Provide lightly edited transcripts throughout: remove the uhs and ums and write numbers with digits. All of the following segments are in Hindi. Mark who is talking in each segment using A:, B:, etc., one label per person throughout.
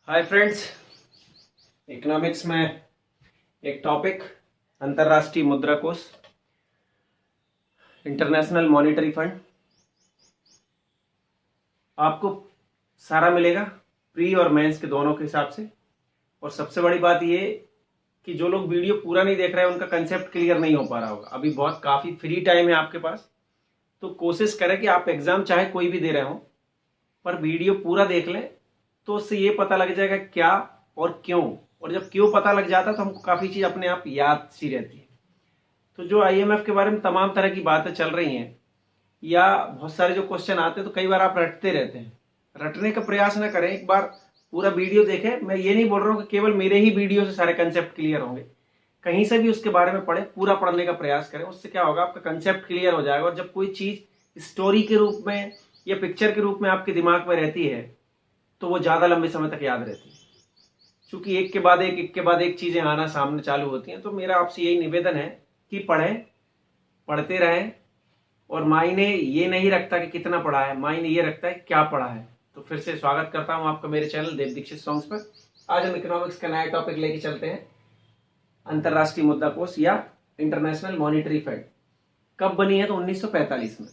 A: हाय फ्रेंड्स, इकोनॉमिक्स में एक टॉपिक अंतर्राष्ट्रीय मुद्रा कोष, इंटरनेशनल मॉनेटरी फंड। आपको सारा मिलेगा प्री और मेंस के दोनों के हिसाब से। और सबसे बड़ी बात ये कि जो लोग वीडियो पूरा नहीं देख रहे हैं उनका कंसेप्ट क्लियर नहीं हो पा रहा होगा। अभी बहुत काफ़ी फ्री टाइम है आपके पास, तो कोशिश करें कि आप एग्ज़ाम चाहे कोई भी दे रहे हो पर वीडियो पूरा देख लें, तो उससे ये पता लग जाएगा क्या और क्यों। और जब क्यों पता लग जाता है तो हमको काफ़ी चीज़ अपने आप याद सी रहती है। तो जो आईएमएफ के बारे में तमाम तरह की बातें चल रही हैं या बहुत सारे जो क्वेश्चन आते हैं, तो कई बार आप रटते रहते हैं। रटने का प्रयास ना करें, एक बार पूरा वीडियो देखें। मैं ये नहीं बोल रहा हूँ कि केवल मेरे ही वीडियो से सारे कंसेप्ट क्लियर होंगे, कहीं से भी उसके बारे में पढ़ें, पूरा पढ़ने का प्रयास करें। उससे क्या होगा, आपका कंसेप्ट क्लियर हो जाएगा। और जब कोई चीज़ स्टोरी के रूप में या पिक्चर के रूप में आपके दिमाग में रहती है तो वो ज़्यादा लंबे समय तक याद रहती है। क्योंकि एक के बाद एक चीज़ें आना सामने चालू होती हैं। तो मेरा आपसे यही निवेदन है कि पढ़ें, पढ़ते रहें। और मायने ये नहीं रखता कि कितना पढ़ा है, मायने ये रखता है क्या पढ़ा है। तो फिर से स्वागत करता हूं आपका मेरे चैनल देव दीक्षित सॉन्ग्स पर। आज हम इकोनॉमिक्स का नया टॉपिक लेके चलते हैं, अंतर्राष्ट्रीय मुद्रा कोष या इंटरनेशनल मॉनेटरी फंड। कब बनी है? तो 1945 में।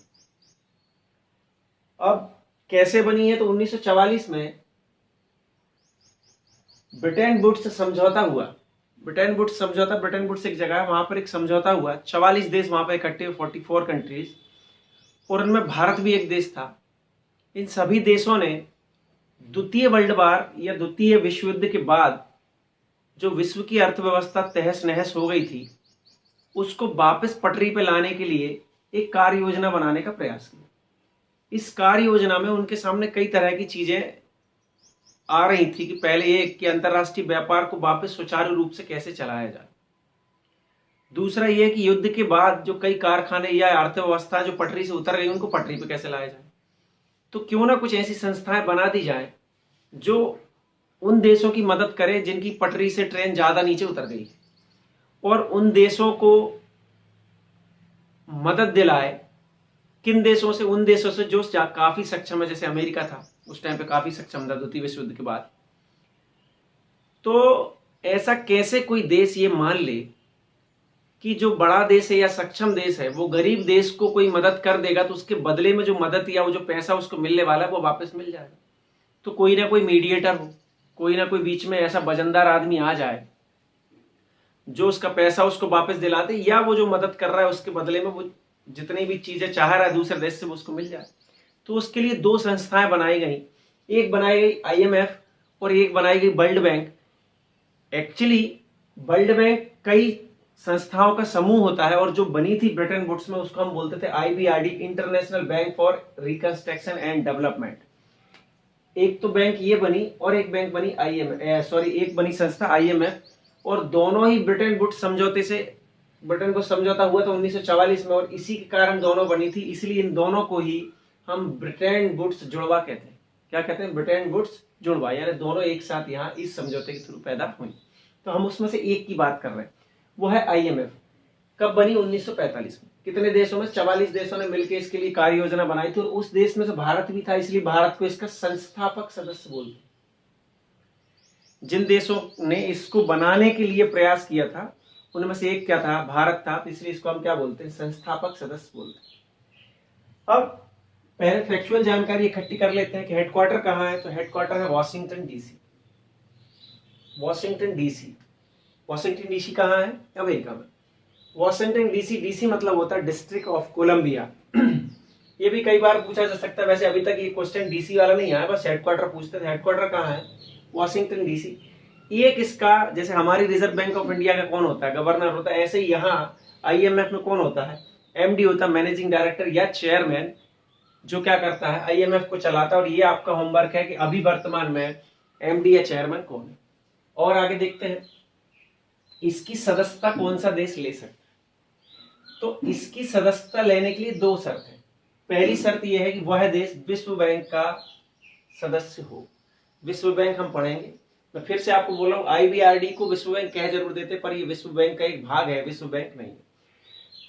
A: अब कैसे बनी है? तो 1944 में ब्रिटेन वुड्स समझौता हुआ। ब्रिटेन वुड्स एक जगह है, वहां पर एक समझौता हुआ। 44 देश वहां पर इकट्ठे हुए, 44 कंट्रीज, और उनमें भारत भी एक देश था। इन सभी देशों ने द्वितीय वर्ल्ड वार या द्वितीय विश्व युद्ध के बाद जो विश्व की अर्थव्यवस्था तहस नहस हो गई थी, उसको वापस पटरी पर लाने के लिए एक कार्य योजना बनाने का प्रयास किया। इस कार्य योजना में उनके सामने कई तरह की चीजें आ रही थी कि पहले ये कि अंतर्राष्ट्रीय व्यापार को वापस सुचारू रूप से कैसे चलाया जाए। दूसरा ये कि युद्ध के बाद जो कई कारखाने या अर्थव्यवस्था जो पटरी से उतर गई, उनको पटरी पे कैसे लाया जाए। तो क्यों ना कुछ ऐसी संस्थाएं बना दी जाए जो उन देशों की मदद करे जिनकी पटरी से ट्रेन ज्यादा नीचे उतर गई, और उन देशों को मदद दिलाए। किन देशों से? उन देशों से जो काफी सक्षम है। जैसे अमेरिका था उस टाइम पे, काफी सक्षम था द्वितीय विश्व युद्ध के बाद। तो ऐसा कैसे कोई देश ये मान ले कि जो बड़ा देश है या सक्षम देश है वो गरीब देश को कोई मदद कर देगा, तो उसके बदले में जो मदद या वो जो पैसा उसको मिलने वाला है वो वापस मिल जाएगा। तो कोई ना कोई मीडिएटर हो, कोई ना कोई बीच में ऐसा वजनदार आदमी आ जाए जो उसका पैसा उसको वापस दिला दे, या वो जो मदद कर रहा है उसके बदले में वो जितनी भी चीजें चाह रहा है दूसरे देश से वो उसको मिल जाए। तो उसके लिए दो संस्थाएं बनाई गई। एक बनाई गई आईएमएफ और एक बनाई गई world bank. Actually world bank कई संस्थाओं का समूह होता है, और जो बनी थी ब्रिटेन वुड्स में उसको हम बोलते थे IBRD, international bank for reconstruction and development. एक तो बैंक ये बनी और एक बैंक बनी एक बनी संस्था आईएमएफ। और दोनों ही ब्रिटेन वुड्स समझौते से, ब्रिटेन को समझौता हुआ था 1944 में, और इसी के कारण दोनों बनी थी। इसलिए इन दोनों को ही हम ब्रिटेन वुड्स जुड़वा कहते हैं। क्या कहते हैं? ब्रिटेन वुड्स जुड़वा, यानी दोनों एक साथ यहाँ इस समझौते के थ्रू पैदा हुई। तो हम उसमें से एक की बात कर रहे हैं, वो है आईएमएफ। कब बनी? 1945 में। कितने देशों में? 44 देशों ने मिलकर इसके लिए कार्य योजना बनाई थी, और उस देश में से भारत भी था, इसलिए भारत को इसका संस्थापक सदस्य बोलते हैं। जिन देशों ने इसको बनाने के लिए प्रयास किया था उनमें से एक क्या था? भारत था। तो इसलिए इसको हम क्या बोलते हैं? संस्थापक सदस्य बोलते हैं। अब पहले फैक्चुअल जानकारी इकट्ठी कर लेते हैं कि हेडक्वार्टर कहाँ है। तो हेडक्वार्टर है Washington DC. Washington DC, Washington DC कहाँ है? अमेरिका में। वाशिंगटन डीसी, डीसी मतलब होता है डिस्ट्रिक्ट ऑफ कोलंबिया। ये भी कई बार पूछा जा सकता है, वैसे अभी तक ये क्वेश्चन डीसी वाला नहीं आया, बस हेडक्वार्टर पूछते थे। हेडक्वार्टर कहाँ है? Washington DC. ये किसका? जैसे हमारी रिजर्व बैंक ऑफ इंडिया का कौन होता है? गवर्नर होता है। ऐसे ही यहाँ आईएमएफ में कौन होता है? एमडी होता है, मैनेजिंग डायरेक्टर या चेयरमैन, जो क्या करता है? आईएमएफ को चलाता है। और ये आपका होमवर्क है कि अभी वर्तमान में एमडी या चेयरमैन कौन है। और आगे देखते हैं इसकी सदस्यता कौन सा देश ले सकता है। तो इसकी सदस्यता लेने के लिए दो शर्त है। पहली शर्त यह है कि वह देश विश्व बैंक का सदस्य हो। विश्व बैंक हम पढ़ेंगे। मैं फिर से आपको बोल रहा हूं, आईबीआरडी को विश्व बैंक कह जरूर देते, पर यह विश्व बैंक का एक भाग है, विश्व बैंक नहीं।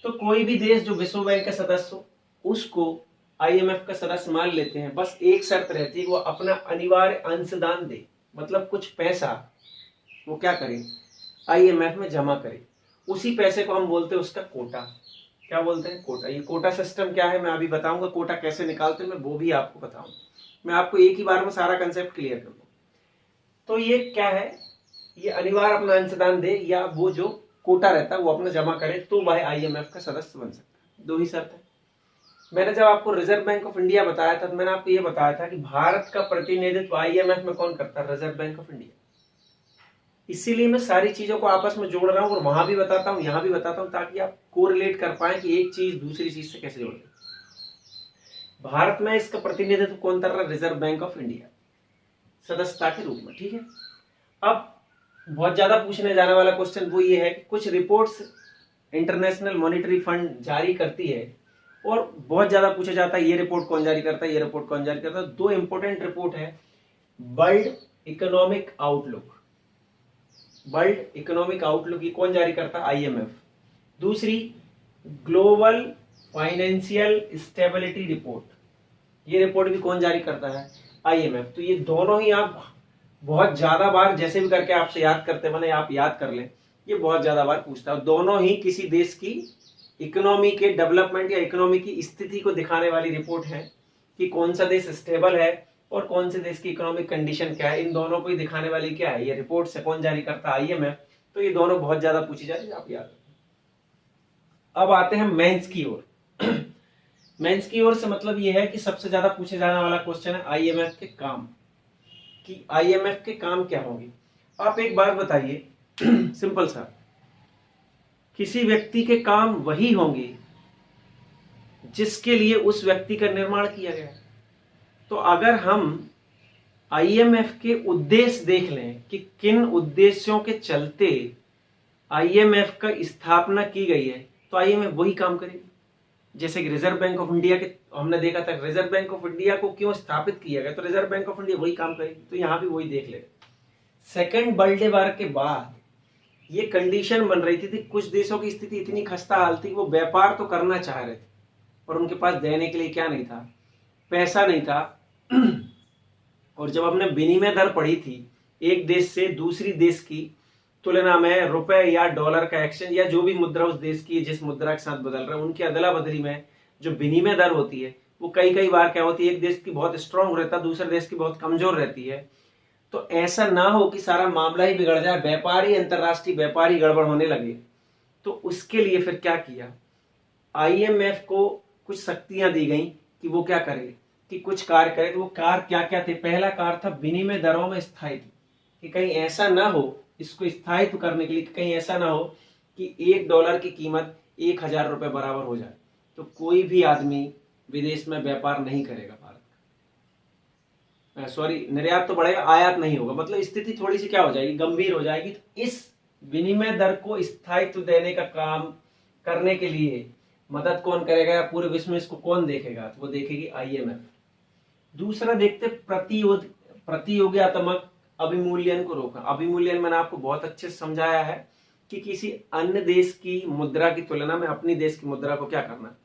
A: तो कोई भी देश जो विश्व बैंक का सदस्य हो उसको आईएमएफ का सदस्य मान लेते हैं। बस एक शर्त रहती है कि वो अपना अनिवार्य अंशदान दे। मतलब कुछ पैसा वो क्या करे, आईएमएफ में जमा करे, उसी पैसे को हम बोलते हैं उसका कोटा। क्या बोलते हैं, कोटा। ये कोटा सिस्टम क्या है मैं अभी बताऊंगा, कोटा कैसे निकालते हैं मैं वो भी आपको बताऊंगा। मैं आपको एक ही बार में सारा कंसेप्ट क्लियर कर दूं। तो ये क्या है, ये अनिवार्य अपना अंशदान दे या वो जो कोटा रहता है वो अपना जमा करे तो वह आईएमएफ का सदस्य बन सकता है। दो ही शर्त है। मैंने जब आपको रिजर्व बैंक ऑफ इंडिया बताया था तो मैंने आपको ये बताया था कि भारत का प्रतिनिधित्व आईएमएफ में कौन करता है, रिजर्व बैंक ऑफ इंडिया। इसीलिए मैं सारी चीजों को आपस में जोड़ रहा हूं और वहां भी बताता हूं यहां भी बताता हूं ताकि आप कोरिलेट कर पाए कि एक चीज दूसरी चीज से कैसे जोड़ दे। भारत में इसका प्रतिनिधित्व कौन कर रहा है, रिजर्व बैंक ऑफ इंडिया सदस्यता के रूप में। ठीक है। अब बहुत ज्यादा पूछने जाने वाला क्वेश्चन वो ये है कि कुछ रिपोर्ट्स इंटरनेशनल मॉनिटरी फंड जारी करती है और बहुत ज्यादा पूछा जाता है ये रिपोर्ट कौन जारी करता है, ये रिपोर्ट कौन जारी करता है। दो इंपोर्टेंट रिपोर्ट है, world economic outlook. World economic outlook ये कौन जारी करता है, आईएमएफ। दूसरी ग्लोबल फाइनेंशियल स्टेबिलिटी रिपोर्ट, ये रिपोर्ट भी कौन जारी करता है, आईएमएफ। तो ये दोनों ही आप बहुत ज्यादा बार जैसे भी करके आपसे याद करते बने आप याद कर लें, ये बहुत ज्यादा बार पूछता है। दोनों ही किसी देश की इकोनॉमी के डेवलपमेंट या इकोनॉमी की स्थिति को दिखाने वाली रिपोर्ट है कि कौन सा देश स्टेबल है और कौन से देश की इकोनॉमिक कंडीशन क्या है। इन दोनों को ही दिखाने वाली क्या है, ये रिपोर्ट से कौन जारी करता है, आईएमएफ। तो ये दोनों बहुत ज्यादा पूछी जाती है, आप याद रखें। अब आते हैं मेंस की ओर। मेंस की ओर से मतलब ये है कि सबसे ज्यादा पूछे जाने वाला क्वेश्चन है आईएमएफ के काम, कि आईएमएफ के काम क्या होंगे। आप एक बात बताइए सिंपल सा, किसी व्यक्ति के काम वही होंगे जिसके लिए उस व्यक्ति का निर्माण किया गया। तो अगर हम आईएमएफ के उद्देश्य देख लें कि किन उद्देश्यों के चलते आईएमएफ का स्थापना की गई है तो आईएमएफ वही काम करेगी। जैसे कि रिजर्व बैंक ऑफ इंडिया के हमने देखा था, रिजर्व बैंक ऑफ इंडिया को क्यों स्थापित किया गया, तो रिजर्व बैंक ऑफ इंडिया वही काम करेगी। तो यहां भी वही देख ले। सेकेंड वर्ल्ड वॉर के बाद ये कंडीशन बन रही थी कुछ देशों की स्थिति इतनी खस्ता हाल थी, वो व्यापार तो करना चाह रहे थे पर उनके पास देने के लिए क्या नहीं था, पैसा नहीं था। और जब हमने विनिमय दर पढ़ी थी एक देश से दूसरी देश की तुलना में, रुपए या डॉलर का एक्सचेंज या जो भी मुद्रा उस देश की जिस मुद्रा के साथ बदल रहा है उनकी अदला बदली में जो विनिमय दर होती है वो कई बार क्या होती है, एक देश की बहुत स्ट्रांग रहता है दूसरे देश की बहुत कमजोर रहती है। तो ऐसा ना हो कि सारा मामला ही बिगड़ जाए, व्यापारी अंतरराष्ट्रीय व्यापारी गड़बड़ होने लगे। तो उसके लिए फिर क्या किया, आईएमएफ को कुछ शक्तियां दी गई कि वो क्या करे, कि कुछ कार्य करे। तो वो कार्य क्या क्या थे, पहला कार्य था विनिमय दरों में स्थायित्व, कि कहीं ऐसा ना हो, इसको स्थायित्व करने के लिए कहीं ऐसा ना हो कि $1 की कीमत 1000 रुपए बराबर हो जाए तो कोई भी आदमी विदेश में व्यापार नहीं करेगा भारत का, सॉरी निर्यात तो बढ़ेगा आयात नहीं होगा। मतलब स्थिति थोड़ी सी क्या हो जाएगी, गंभीर हो जाएगी। तो इस विनिमय दर को स्थायित्व देने का काम करने के लिए मदद कौन करेगा, पूरे विश्व में इसको कौन देखेगा, तो वो देखेगी आईएमएफ। दूसरा देखते प्रतियोगितात्मक अभिमूल्यन को रोकना। अभिमूल्यन मैंने आपको बहुत अच्छे से समझाया है कि किसी अन्य देश की मुद्रा की तुलना में अपनी देश की मुद्रा को क्या करना,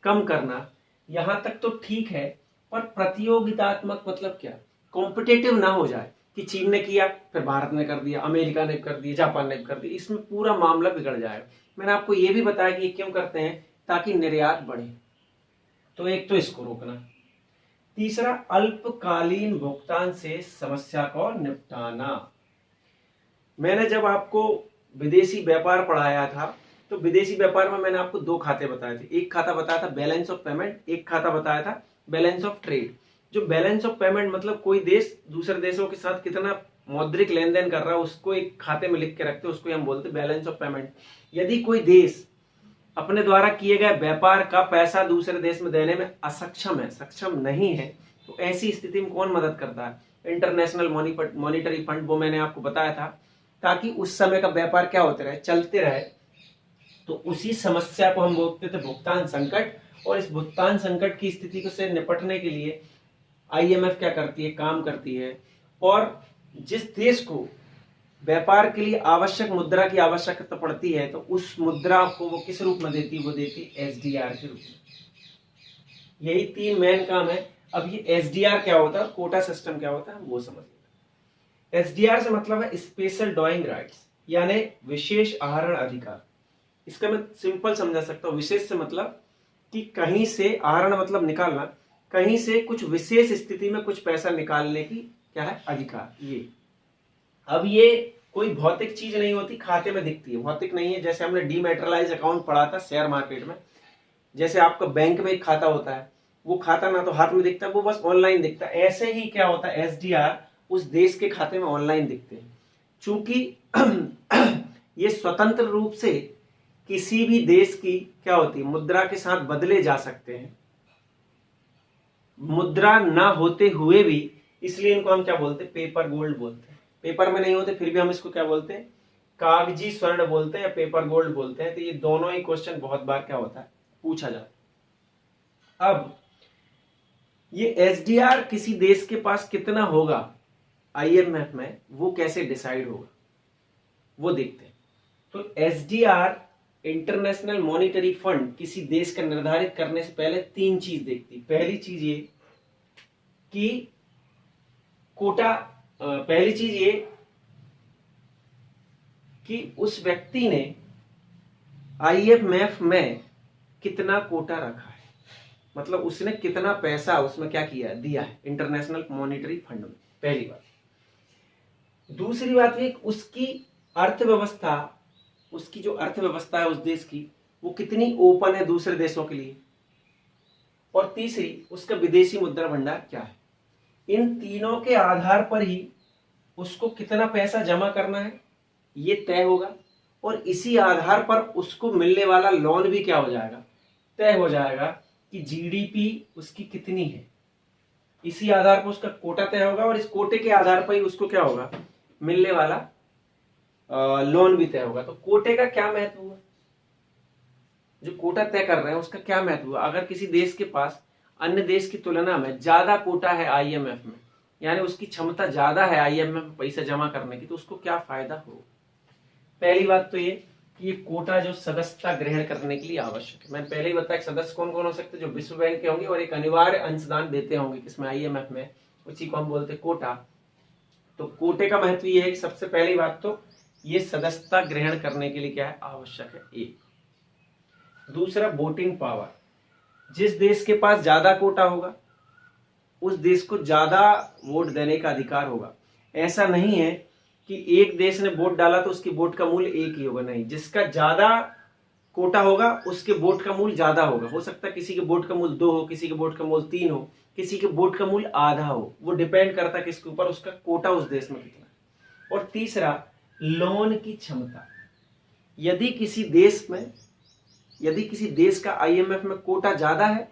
A: कम करना। यहां तक तो ठीक है, पर प्रतियोगितात्मक मतलब क्या, कॉम्पिटेटिव ना हो जाए कि चीन ने किया फिर भारत ने कर दिया, अमेरिका ने कर दिया, जापान ने कर दिया, इसमें पूरा मामला बिगड़ जाएगा। मैंने आपको यह भी बताया कि ये क्यों करते हैं, ताकि निर्यात बढ़े। तो एक तो इसको रोकना। तीसरा अल्पकालीन भुगतान से समस्या को निपटाना। मैंने जब आपको विदेशी व्यापार पढ़ाया था तो विदेशी व्यापार में मैंने आपको दो खाते बताए थे। एक खाता बताया था बैलेंस ऑफ पेमेंट, एक खाता बताया था बैलेंस ऑफ ट्रेड। जो बैलेंस ऑफ पेमेंट मतलब कोई देश दूसरे देशों के साथ कितना मौद्रिक लेन देन कर रहा है उसको एक खाते में लिख के रखते हैं, उसको हम बोलते हैं बैलेंस ऑफ पेमेंट। यदि कोई देश अपने द्वारा किए गए व्यापार का पैसा दूसरे देश में देने में असक्षम है, सक्षम नहीं है, तो ऐसी स्थिति में कौन मदद करता है, इंटरनेशनल मॉनिटरी फंड। वो मैंने आपको बताया था ताकि उस समय का व्यापार क्या होते रहे, चलते रहे। तो उसी समस्या को हम बोलते थे भुगतान संकट। और इस भुगतान संकट की स्थिति से निपटने के लिए आईएमएफ क्या करती है, काम करती है। और जिस देश को व्यापार के लिए आवश्यक मुद्रा की आवश्यकता पड़ती है तो उस मुद्रा को वो किस रूप में देती है, वो देती है एसडीआर के रूप में। यही तीन मेन काम है। अब ये एसडीआर क्या होता है, कोटा सिस्टम क्या होता है, वो समझिए। एसडीआर से मतलब है स्पेशल ड्रॉइंग राइट्स, यानी विशेष आहरण अधिकार। इसका मैं सिंपल समझा सकता हूँ। विशेष से मतलब कि कहीं से, आहरण मतलब निकालना, कहीं से कुछ विशेष स्थिति में कुछ पैसा निकालने की क्या है, अधिकार। ये अब ये कोई भौतिक चीज नहीं होती, खाते में दिखती है, भौतिक नहीं है। जैसे हमने डीमैटेरियलाइज अकाउंट पढ़ा था शेयर मार्केट में, जैसे आपका बैंक में एक खाता होता है, वो खाता ना तो हाथ में दिखता है, वो बस ऑनलाइन दिखता है। ऐसे ही क्या होता है, एसडीआर उस देश के खाते में ऑनलाइन दिखते हैं। चूंकि ये स्वतंत्र रूप से किसी भी देश की क्या होती है, मुद्रा के साथ बदले जा सकते हैं, मुद्रा ना होते हुए भी। इसलिए इनको हम क्या बोलते हैं, पेपर गोल्ड बोलते हैं। पेपर में नहीं होते फिर भी हम इसको क्या बोलते हैं, कागजी स्वर्ण बोलते हैं या पेपर गोल्ड बोलते हैं। तो ये दोनों ही क्वेश्चन बहुत बार क्या होता है, पूछा जाता है। अब ये एसडीआर किसी देश के पास कितना होगा आईएमएफ में, वो कैसे डिसाइड होगा, वो देखते हैं। तो एसडीआर, इंटरनेशनल मॉनिटरी फंड, किसी देश का निर्धारित करने से पहले 3 चीज देखती। पहली चीज ये कि कोटा, पहली चीज ये कि उस व्यक्ति ने आईएमएफ में कितना कोटा रखा है, मतलब उसने कितना पैसा उसमें क्या किया, दिया है इंटरनेशनल मॉनिटरी फंड में, पहली बात। दूसरी बात ये उसकी अर्थव्यवस्था, उसकी जो अर्थव्यवस्था है उस देश की, वो कितनी ओपन है दूसरे देशों के लिए। और तीसरी, उसका विदेशी मुद्रा भंडार क्या है। इन तीनों के आधार पर ही उसको कितना पैसा जमा करना है ये तय होगा, और इसी आधार पर उसको मिलने वाला लोन भी क्या हो जाएगा, तय हो जाएगा कि जीडीपी उसकी कितनी है। इसी आधार पर उसका कोटा तय होगा, और इस कोटे के आधार पर ही उसको क्या होगा, मिलने वाला लोन भी तय होगा। तो कोटे का क्या महत्व हुआ, जो कोटा तय कर रहे हैं उसका क्या महत्व हुआ। अगर किसी देश के पास अन्य देश की तुलना में ज्यादा कोटा है आईएमएफ में, यानी उसकी क्षमता ज्यादा है आईएमएफ में पैसा जमा करने की, तो उसको क्या फायदा हो। पहली बात तो ये कि ये कोटा जो सदस्यता ग्रहण करने के लिए आवश्यक है। मैंने पहले ही बताया कि सदस्य कौन कौन हो सकते हैं, जो विश्व बैंक के होंगे और एक अनिवार्य अंशदान देते होंगे किसमें, आईएमएफ में, उसी को हम बोलते हैं कोटा। तो कोटे का महत्व ये है कि सबसे पहली बात तो ये सदस्यता ग्रहण करने के लिए क्या है, आवश्यक है, एक। दूसरा, वोटिंग पावर। जिस देश के पास ज्यादा कोटा होगा उस देश को ज्यादा वोट देने का अधिकार होगा। ऐसा नहीं है कि एक देश ने वोट डाला तो उसकी वोट का मूल्य एक ही होगा, नहीं। जिसका ज्यादा कोटा होगा उसके वोट का मूल्य ज्यादा होगा। हो सकता है किसी के वोट का मूल्य 2 हो, किसी के वोट का मूल्य 3 हो, किसी के वोट का मूल्य आधा हो। वो डिपेंड करता है किसके ऊपर, उसका कोटा उस देश में कितना है। और तीसरा, लोन की क्षमता। यदि किसी देश का आईएमएफ में कोटा ज्यादा है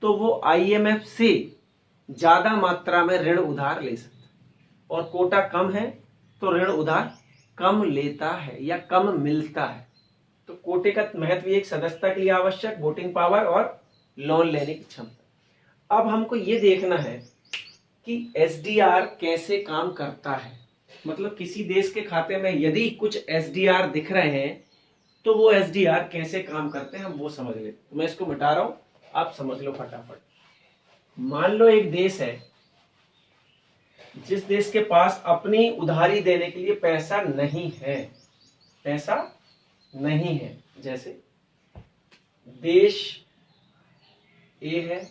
A: तो वो आईएमएफ से ज्यादा मात्रा में ऋण उधार ले सकता है, और कोटा कम है तो ऋण उधार कम लेता है या कम मिलता है। तो कोटे का महत्व एक सदस्यता के लिए आवश्यक, वोटिंग पावर और लोन लेने की क्षमता। अब हमको ये देखना है कि एसडीआर कैसे काम करता है, मतलब किसी देश के खाते में यदि कुछ एसडीआर दिख रहे हैं तो वो एसडीआर कैसे काम करते हैं हम वो समझ लेते। तो मैं इसको मिटा रहा हूं, आप समझ लो फटाफट। मान लो एक देश है जिस देश के पास अपनी उधारी देने के लिए पैसा नहीं है, जैसे देश ए है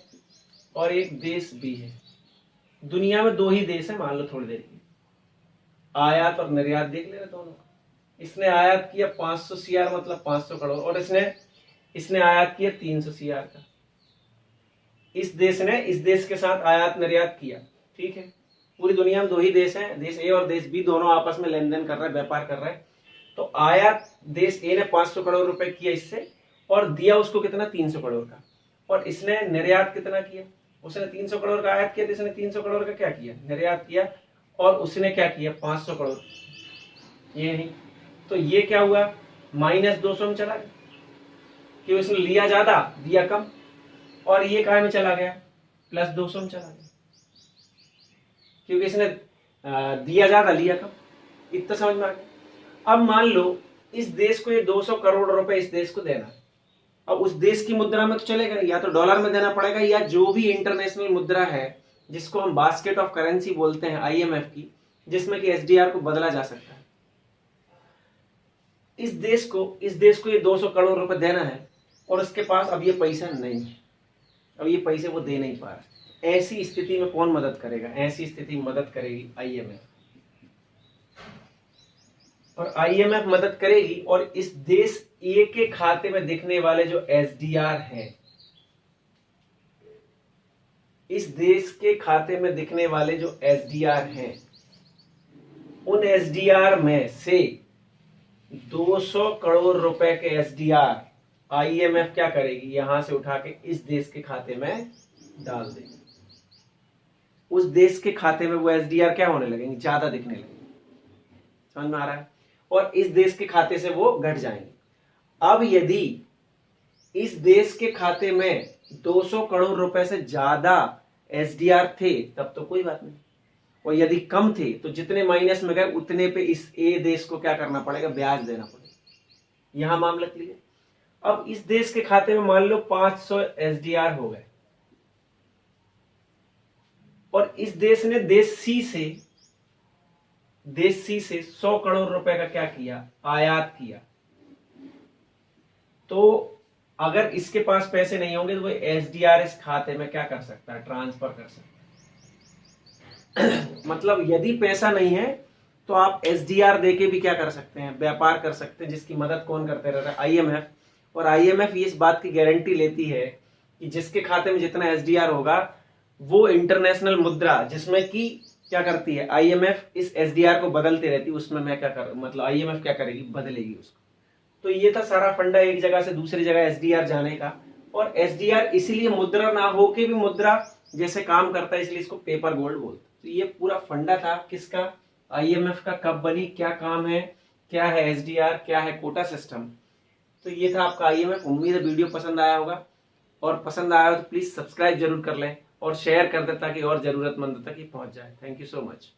A: और एक देश बी है। दुनिया में 2 ही देश है, मान लो थोड़ी देर की, आयात और निर्यात देख ले रहे दोनों। इसने आयात किया 500 सीआर मतलब 500 करोड़, और इसने आयात किया 300 सीआर का। इस देश ने इस देश के साथ आयात निर्यात किया, ठीक है। पूरी दुनिया में 2 ही देश हैं, देश ए और देश बी, दोनों आपस में लेन देन कर रहे हैं, व्यापार कर रहे हैं। तो आयात देश ए ने 500 करोड़ रुपए किया इससे, और दिया उसको कितना, 300 करोड़ का। और इसने निर्यात कितना किया, उसने 300 करोड़ का आयात किया, तो इसने 300 करोड़ का क्या किया, निर्यात किया। और उसने क्या किया, 500 करोड़, ये नहीं। तो ये क्या हुआ, -200 में चला गया, कि उसने लिया ज्यादा दिया कम। और ये काय में चला गया, +200 में चला गया, क्योंकि इसने दिया ज्यादा लिया कम। इतना समझ में आ गया। अब मान लो इस देश को ये 200 करोड़ रुपए इस देश को देना है। अब उस देश की मुद्रा में तो चलेगा, या तो डॉलर में देना पड़ेगा, या जो भी इंटरनेशनल मुद्रा है जिसको हम बास्केट ऑफ करेंसी बोलते हैं आईएमएफ की, जिसमें कि एसडीआर को बदला जा सकता है। इस देश को ये 200 करोड़ रुपए देना है और उसके पास अब ये पैसा नहीं है, अब ये पैसे वो दे नहीं पा रहा। ऐसी स्थिति में कौन मदद करेगा? ऐसी स्थिति में मदद करेगी आईएमएफ, और आईएमएफ मदद करेगी। और इस देश ए के खाते में दिखने वाले जो एसडीआर हैं, इस देश के खाते में दिखने वाले जो एसडीआर हैं, उन एसडीआर में से 200 करोड़ रुपए के एसडीआर आईएमएफ क्या करेगी? यहां से उठा के इस देश के खाते में डाल देगी। उस देश के खाते में वो एसडीआर क्या होने लगेंगे? ज्यादा दिखने लगेंगे। समझ में आ रहा है? और इस देश के खाते से वो घट जाएंगे। अब यदि इस देश के खाते में 200 करोड़ रुपए से ज्यादा एसडीआर थे तब तो कोई बात नहीं, और यदि कम थे तो जितने माइनस में गए उतने पे इस ए देश को क्या करना पड़ेगा? ब्याज देना पड़ेगा। यहां मामला क्लियर। अब इस देश के खाते में मान लो 500 एसडीआर हो गए, और इस देश ने देश सी से 100 करोड़ रुपए का क्या किया? आयात किया। तो अगर इसके पास पैसे नहीं होंगे तो वो एसडीआर इस खाते में क्या कर सकता है? ट्रांसफर कर सकता है। मतलब यदि पैसा नहीं है तो आप एसडीआर देके भी क्या कर सकते हैं? व्यापार कर सकते हैं, जिसकी मदद कौन करते रहता है? आईएमएफ। और आईएमएफ ये इस बात की गारंटी लेती है कि जिसके खाते में जितना एसडीआर होगा वो इंटरनेशनल मुद्रा, जिसमें कि क्या करती है आईएमएफ, इस एसडीआर को बदलती रहती है, उसमें मैं क्या कर मतलब आईएमएफ क्या करेगी? बदलेगी उसको। तो ये था सारा फंडा एक जगह से दूसरी जगह एसडीआर जाने का। और एसडीआर इसीलिए मुद्रा ना होके भी मुद्रा जैसे काम करता है, इसलिए इसको पेपर गोल्ड बोलते। तो ये पूरा फंडा था किसका? आईएमएफ का। कब बनी, क्या काम है, क्या है एसडीआर, क्या है कोटा सिस्टम। तो ये था आपका आईएमएफ। उम्मीद है वीडियो पसंद आया होगा, और पसंद आया हो तो प्लीज सब्सक्राइब जरूर कर लें और शेयर कर दें ताकि और जरूरतमंद तक ये पहुंच जाए। Thank you so much.